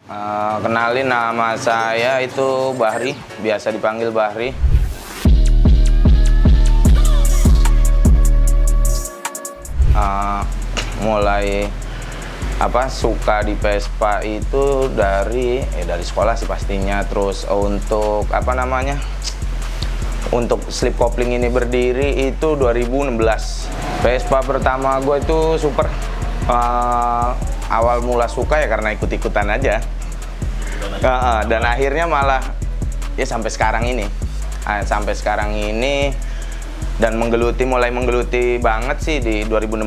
Kenalin, nama saya itu Bahri, biasa dipanggil Bahri. Mulai suka di Vespa itu dari sekolah sih pastinya. Terus untuk untuk slip kopling ini berdiri itu 2016. Vespa pertama gue itu super. Awal mula suka ya karena ikut-ikutan aja. Dan akhirnya malah ya sampai sekarang ini. Dan mulai menggeluti banget sih di 2016.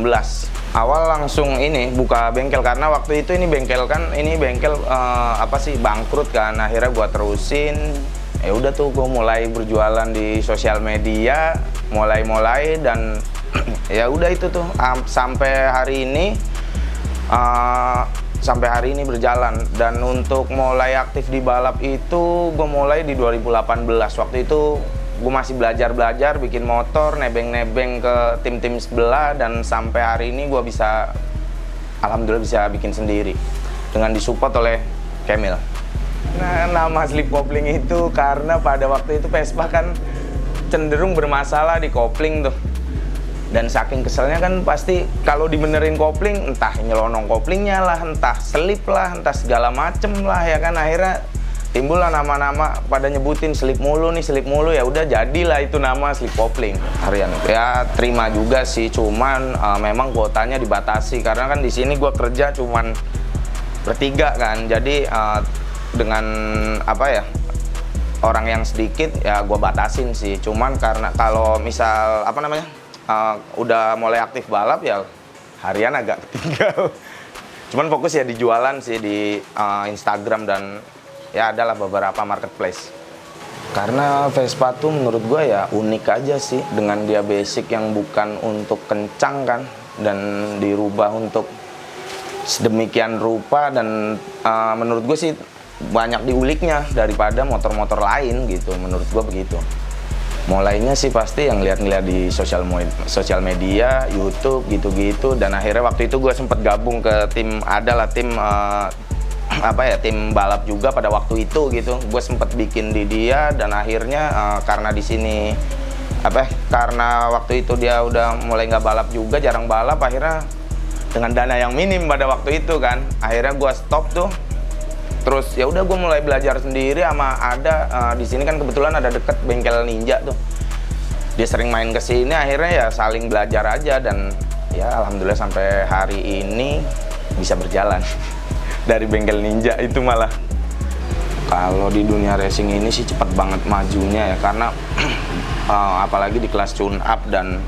Awal langsung buka bengkel karena waktu itu ini bengkel bangkrut kan. Akhirnya gua terusin. Ya udah tuh gua mulai berjualan di sosial media, mulai dan ya udah itu tuh sampai hari ini berjalan. Dan untuk mulai aktif di balap itu gue mulai di 2018. Waktu itu gue masih belajar bikin motor, nebeng ke tim-tim sebelah, dan sampai hari ini gue alhamdulillah bisa bikin sendiri dengan disupport oleh Kemil. Nah, nama slip kopling itu karena pada waktu itu Vespa kan cenderung bermasalah di kopling tuh. Dan saking keselnya kan pasti kalau dibenerin kopling, entah nyelonong koplingnya lah, entah selip lah, entah segala macem lah ya kan. Akhirnya timbullah nama-nama pada nyebutin slip mulu, ya udah jadilah itu nama slip kopling harian. Ya terima juga sih, cuman memang kuotanya dibatasi karena kan di sini gua kerja cuman bertiga kan. Jadi dengan orang yang sedikit ya gua batasin sih. Cuman karena kalau misal udah mulai aktif balap ya harian agak ketinggal. Cuman fokus ya di jualan sih di Instagram dan ya adalah beberapa marketplace. Karena Vespa tuh menurut gue ya unik aja sih, dengan dia basic yang bukan untuk kencang kan, dan dirubah untuk sedemikian rupa, dan menurut gue sih banyak diuliknya daripada motor-motor lain gitu, menurut gue begitu. Mulainya sih pasti yang lihat-lihat di sosial media, YouTube gitu-gitu, dan akhirnya waktu itu gue sempet gabung ke tim tim balap juga pada waktu itu gitu. Gue sempet bikin di dia, dan akhirnya karena di sini karena waktu itu dia udah mulai nggak balap juga, jarang balap, akhirnya dengan dana yang minim pada waktu itu kan, akhirnya gue stop tuh. Terus ya udah gue mulai belajar sendiri sama di sini kan kebetulan ada deket bengkel Ninja tuh. Dia sering main ke sini, akhirnya ya saling belajar aja, dan ya alhamdulillah sampai hari ini bisa berjalan. Dari bengkel Ninja itu malah. Kalau di dunia racing ini sih cepat banget majunya ya, karena apalagi di kelas tune up dan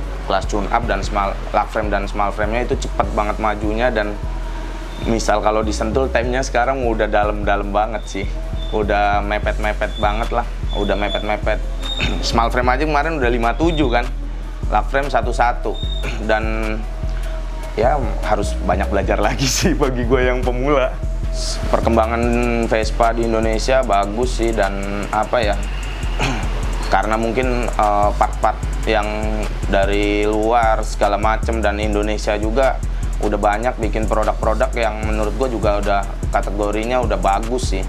small lug frame dan small frame-nya itu cepat banget majunya. Dan misal kalau disentul time-nya sekarang udah dalam-dalam banget sih. Udah mepet-mepet banget lah, udah mepet-mepet. Small frame aja kemarin udah 57 kan. Lug frame 11. Dan ya harus banyak belajar lagi sih bagi gue yang pemula. Perkembangan Vespa di Indonesia bagus sih, dan karena mungkin part-part yang dari luar segala macem, dan Indonesia juga udah banyak bikin produk-produk yang menurut gue juga udah kategorinya udah bagus sih.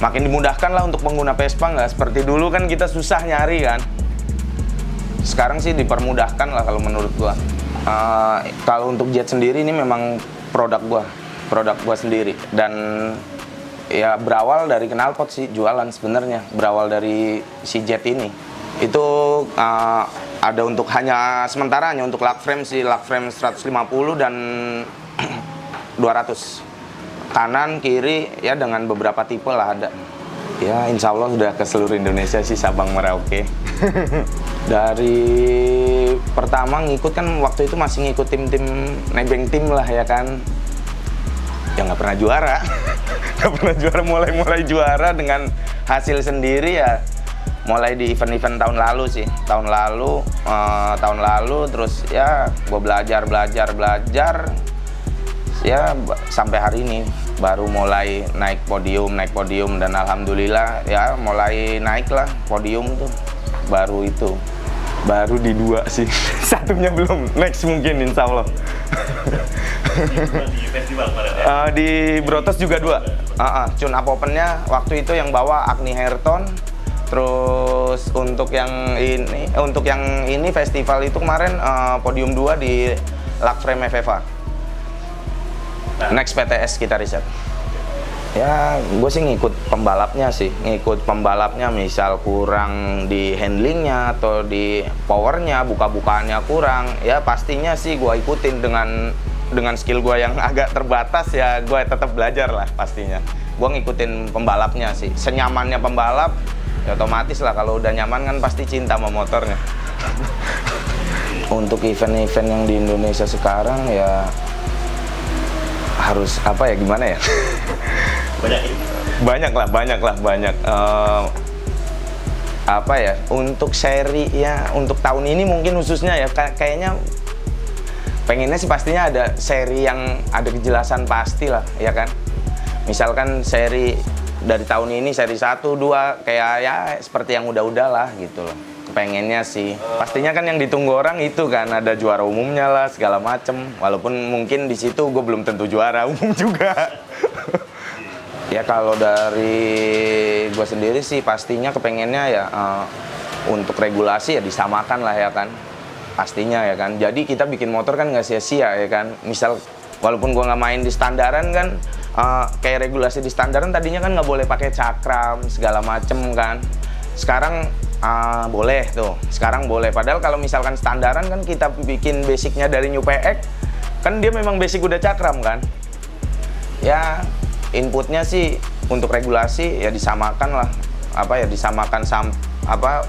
Makin dimudahkan lah untuk pengguna Vespa, nggak seperti dulu kan kita susah nyari kan. Sekarang sih dipermudahkan lah kalau menurut gue. Kalau untuk Jet sendiri ini memang produk gua sendiri, dan ya berawal dari knalpot sih jualan sebenarnya. Berawal dari si Jet ini itu ada untuk hanya sementara hanya untuk lug frame 150 dan 200 kanan kiri ya, dengan beberapa tipe lah ada. Ya insya Allah udah ke seluruh Indonesia sih, Sabang Merauke. Dari pertama ngikut kan waktu itu masih ngikut tim nebeng tim lah ya kan. Ya nggak pernah juara. Nggak pernah juara, mulai juara dengan hasil sendiri ya. Mulai di event-event tahun lalu sih. Tahun lalu terus ya gue belajar. Ya sampai hari ini baru mulai naik podium, dan alhamdulillah ya mulai naik lah podium tuh. Baru di 2 sih. Satunya belum, next mungkin insya Allah. Di festival kemarin ya? Di Brotos juga 2. Tune up opennya waktu itu yang bawa Agni Ayrton. Terus untuk yang ini festival itu kemarin podium 2 di Lagframe FFA. Next PTS kita riset. Ya, gue sih ngikut pembalapnya misal kurang di handlingnya atau di powernya, buka-bukaannya kurang, ya pastinya sih gue ikutin dengan skill gue yang agak terbatas, ya gue tetap belajar lah pastinya. Gue ngikutin pembalapnya sih, senyamannya pembalap, ya otomatis lah kalau udah nyaman kan pasti cinta sama motornya. Untuk event-event yang di Indonesia sekarang ya harus apa ya, gimana ya? banyak. Apa ya, untuk seri ya, untuk tahun ini mungkin khususnya ya kayaknya pengennya sih pastinya ada seri yang ada kejelasan pasti lah, ya kan. Misalkan seri dari tahun ini seri 1, 2 kayak ya seperti yang udah lah gitu loh. Pengennya sih pastinya kan yang ditunggu orang itu kan ada juara umumnya lah segala macem, walaupun mungkin di situ gue belum tentu juara umum juga. Ya kalau dari gue sendiri sih pastinya kepengennya ya untuk regulasi ya disamakan lah ya kan, pastinya ya kan. Jadi kita bikin motor kan nggak sia-sia ya kan. Misal walaupun gue nggak main di standaran kan, kayak regulasi di standaran tadinya kan nggak boleh pakai cakram segala macem kan. Sekarang boleh tuh, sekarang boleh. Padahal kalau misalkan standaran kan kita bikin basicnya dari New PX kan dia memang basic udah cakram kan. Ya inputnya sih untuk regulasi ya disamakan lah, disamakan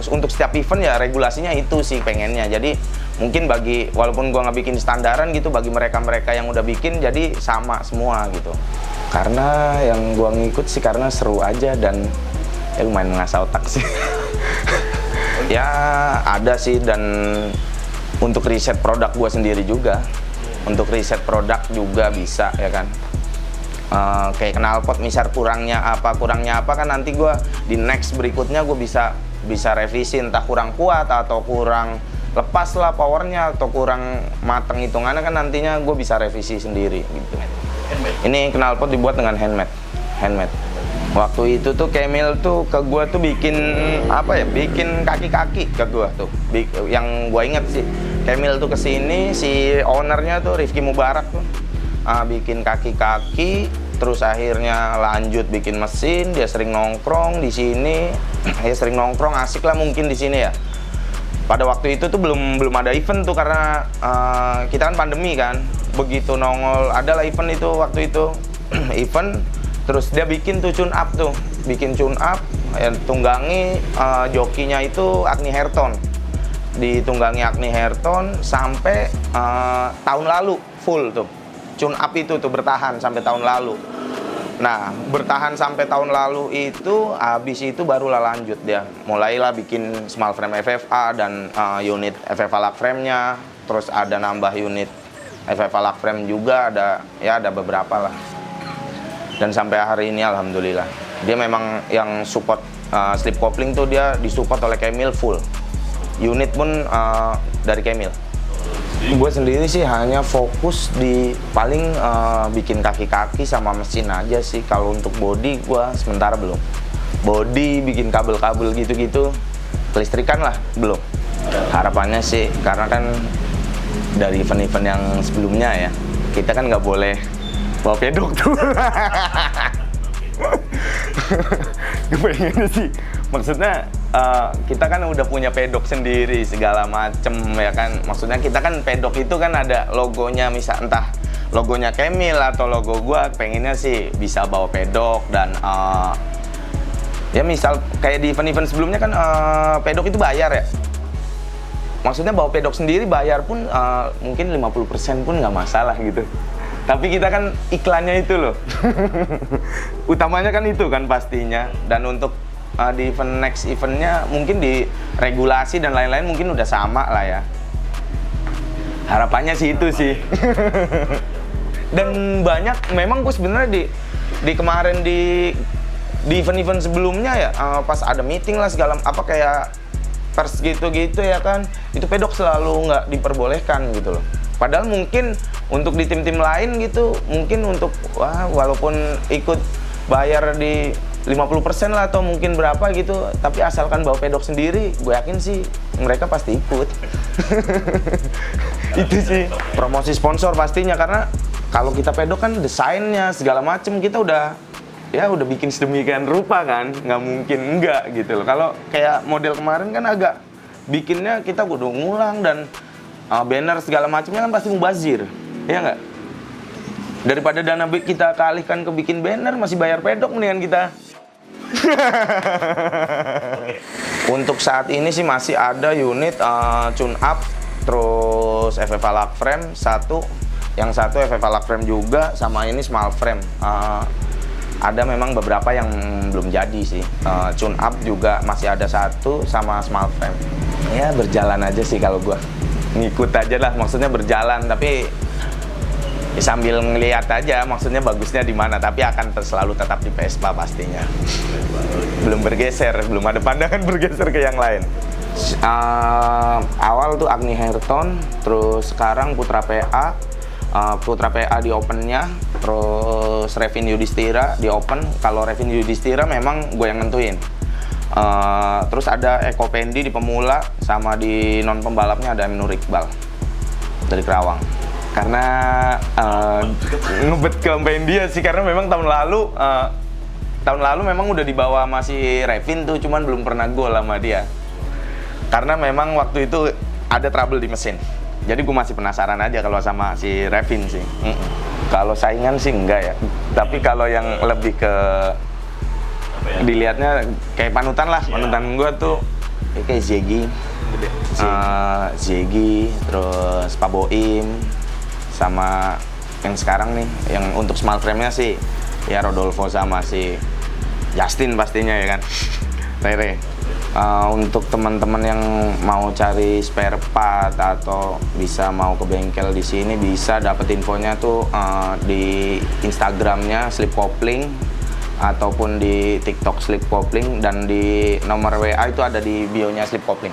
untuk setiap event ya regulasinya itu sih pengennya. Jadi mungkin walaupun gua nggak bikin standaran gitu, bagi mereka yang udah bikin jadi sama semua gitu. Karena yang gua ngikut sih karena seru aja dan ya lumayan ngasah otak sih. Ya ada sih, dan untuk riset produk gua sendiri juga, untuk riset produk juga bisa ya kan. Kayak knalpot misal kurangnya apa kan nanti gue di next berikutnya gue bisa revisi, entah kurang kuat atau kurang lepas lah powernya atau kurang mateng hitungannya kan nantinya gue bisa revisi sendiri gitu. Ini knalpot dibuat dengan handmade. Waktu itu tuh Camille tuh ke gue tuh bikin bikin kaki-kaki ke gue tuh. Yang gue inget sih Camille tuh kesini, si ownernya tuh Rifki Mubarak tuh bikin kaki-kaki, terus akhirnya lanjut bikin mesin. Dia sering nongkrong di sini, ya sering nongkrong asik lah mungkin di sini ya. Pada waktu itu tuh belum ada event tuh karena kita kan pandemi kan. Begitu nongol adalah event itu waktu itu event, terus dia bikin tuh tune up, ya, tunggangi jokinya itu Agni Ayrton, ditunggangi Agni Ayrton sampai tahun lalu full tuh. Tune up itu tuh bertahan sampai tahun lalu. Nah, bertahan sampai tahun lalu itu, habis itu barulah lanjut dia. Mulailah bikin small frame FFA dan unit FFA lug frame-nya. Terus ada nambah unit FFA lug frame juga, ada beberapa lah. Dan sampai hari ini alhamdulillah. Dia memang yang support slip coupling tuh dia disupport oleh Camille full. Unit pun dari Camille. Gue sendiri sih hanya fokus di paling bikin kaki-kaki sama mesin aja sih. Kalau untuk body gue sementara belum. Body bikin kabel-kabel gitu-gitu, kelistrikan lah belum. Harapannya sih karena kan dari event-event yang sebelumnya ya, kita kan nggak boleh bawa pedok tuh. Gue pengennya sih, maksudnya kita kan udah punya pedok sendiri segala macem ya kan. Maksudnya kita kan pedok itu kan ada logonya, misal entah logonya Camille atau logo gua. Pengennya sih bisa bawa pedok dan ya misal kayak di event-event sebelumnya kan pedok itu bayar ya. Maksudnya bawa pedok sendiri bayar pun mungkin 50% pun nggak masalah gitu. Tapi kita kan iklannya itu loh. Utamanya kan itu kan pastinya. Dan untuk di next eventnya mungkin di regulasi dan lain-lain mungkin udah sama lah ya. Harapannya sih itu sih. Dan banyak memang gue sebenarnya di kemarin di event-event sebelumnya ya, pas ada meeting lah segala kayak pers gitu ya kan, itu pedok selalu nggak diperbolehkan gitu loh. Padahal mungkin untuk di tim-tim lain gitu, mungkin untuk walaupun ikut bayar di 50% lah atau mungkin berapa gitu, tapi asalkan bawa pedok sendiri, gue yakin sih mereka pasti ikut. Itu sih promosi sponsor pastinya, karena kalau kita pedok kan desainnya segala macem kita udah bikin sedemikian rupa kan, nggak mungkin enggak gitu loh. Kalau kayak model kemarin kan agak bikinnya kita udah ngulang dan banner segala macamnya kan pasti mubazir, ya nggak? Daripada dana kita kealihkan ke bikin banner, masih bayar pedok, mendingan kita. Untuk saat ini sih masih ada unit tune up, terus FFA lock frame satu, yang satu FFA lock frame juga, sama ini small frame. Ada memang beberapa yang belum jadi sih. Tune up juga masih ada satu sama small frame. Ya berjalan aja sih kalau gua. Ngikut aja lah, maksudnya berjalan, tapi ya sambil ngelihat aja maksudnya bagusnya di mana, tapi akan selalu tetap di Vespa pastinya. Belum bergeser, belum ada pandangan bergeser ke yang lain. Awal tuh Agni Hairton, terus sekarang Putra PA. Putra PA di opennya, terus Revin Yudhistira di open. Kalau Revin Yudhistira memang gue yang nentuin. Terus ada Eko Pendi di pemula, sama di non pembalapnya ada Nur Iqbal dari Kerawang. Karena ngebet ke Pendi sih, karena memang tahun lalu memang udah dibawa masih Revin tuh, cuman belum pernah gol sama dia. Karena memang waktu itu ada trouble di mesin. Jadi gue masih penasaran aja kalau sama si Revin sih. Kalau saingan sih enggak ya. Tapi kalau yang lebih ke dilihatnya kayak panutan lah. Panutan gue tuh kayak Ziggy, terus Pak Boim, sama yang sekarang nih, yang untuk small frame-nya sih ya Rodolfo sama si Justin pastinya ya kan. Rere. Untuk teman-teman yang mau cari spare part atau bisa mau ke bengkel di sini, bisa dapat infonya tuh di Instagramnya Slip Kopling ataupun di TikTok Slip Kopling, dan di nomor WA itu ada di bio-nya Slip Kopling.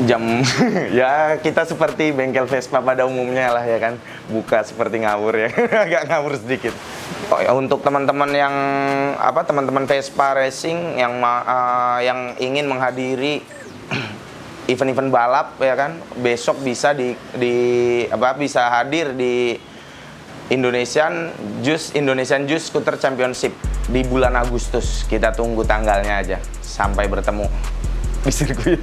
Jam ya kita seperti bengkel Vespa pada umumnya lah ya kan, buka seperti ngawur ya. Agak ngawur sedikit. Untuk teman-teman yang teman-teman Vespa Racing yang ingin menghadiri event-event balap ya kan, besok bisa bisa hadir di Indonesian Juice Scooter Championship di bulan Agustus. Kita tunggu tanggalnya aja sampai bertemu di sirkuit.